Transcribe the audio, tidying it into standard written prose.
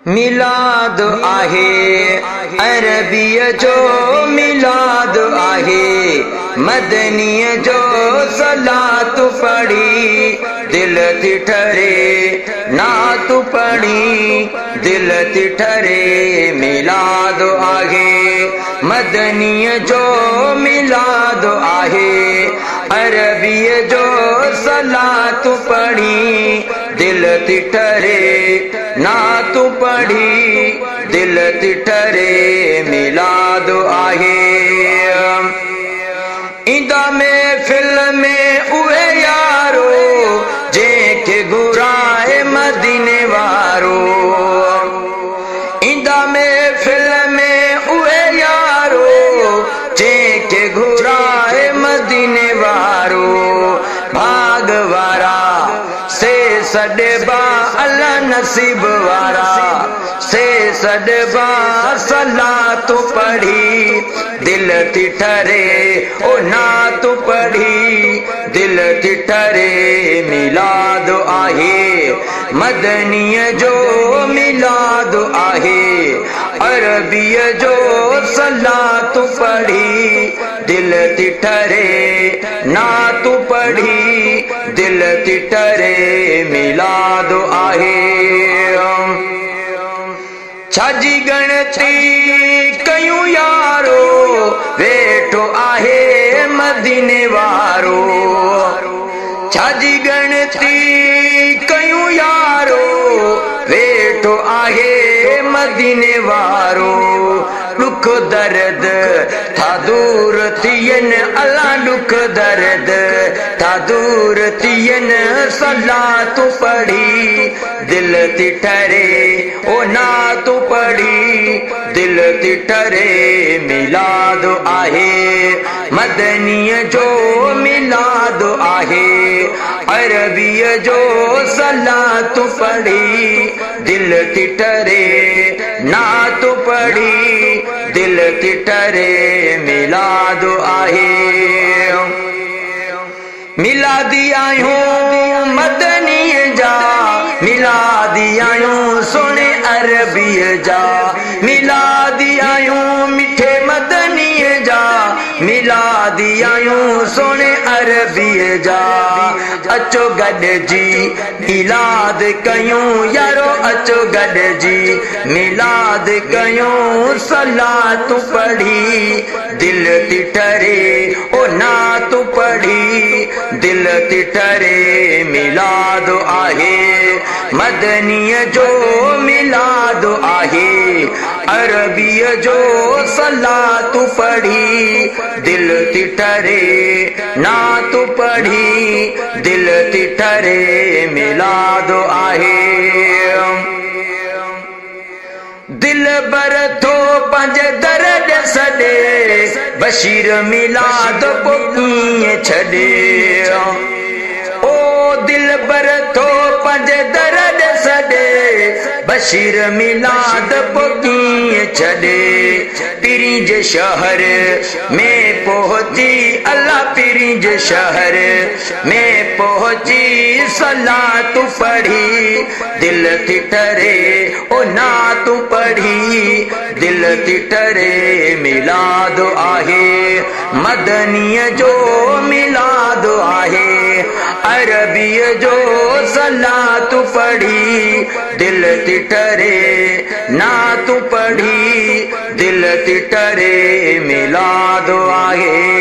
मिलाद आहे अरबीअ जो मिलाद आहे मदनीअ जो सलात पढ़ी दिल थी ठरे नात पढ़ी दिल थी ठरे मिलाद आहे मदनीअ जो मिलाद आहे अरबीअ जो सलात पढ़ी दिल थी ठरे नात पढ़ी दिल थी ठरे मिलाद आहे इंदा महफिल में उहे यारो जंहिंखे घुराए मदीने वारो इंदा महफिल में उहे यारो जंहिंखे घुराए मदीने वारो भाग वारा से सॾबा अल्लाह नसीब वारा से सॾबा सलात पढ़ी दिल थी ठरे ओ नात पढ़ी दिल थी ठरे मिलाद आहे मदनीअ जो मिलाद आहे अरबीअ जो सलात पढ़ी दिल थी ठरे नात पढ़ी दिल थी ठरे मिलाद आहे छाजी गणती कयूं यारो वेठो आहे मदीने वारो छाजी गणती कयूं यारो वेठो आहे मदीने वारो दुख दर्द था दूर थियन अल्लाह दुख दर्द था दूर थियन सलात पढ़ी दिल थी ठरे ओ नात पढ़ी दिल थी ठरे मिलाद आहे मदनीअ जो मिलाद आहे अरबीअ जो सलात पढ़ी दिल थी ठरे नात पढ़ी दिल थी ठरे मिलाद आहे मिलादी आयूं मदनीअ जा मिलादी आयूं सोने अरबीअ जा मिलादी आयूं मिठे मदनीअ जा मिलादी आयूं सोने अरबीअ जा अचो गॾिजी मिलाद कयूं यारो अचो गॾिजी मिलाद कयूं सलात पढ़ी दिल थी ठरे ओ नात पढ़ी दिल थी ठरे मिलाद आहे मदनीअ जो मिलाद आहे अरबीअ जो सलात पढ़ी दिल थी ठरे नात पढ़ी दिल थी ठरे मिलाद आहे दिल बर थो पंहिंजे दर्द सॾे बशीर मिलाद पोइ कीअं छॾे ओ दिल बर थो पंहिंजे दर्द सॾे बशीर मिलाद पोइ कीअं छॾे पीरी जे शहर में पहुची अल्लाह पीरी जे शहर में पहुची सलात पढ़ी दिल थी ठरे ओ नात पढ़ी दिल थी ठरे मिलाद आहे मदनीअ जो मिलाद आहे अरबीअ जो सलात पढ़ी दिल थी ठरे नात पढ़ी दिल थी ठरे मिलाद आहे।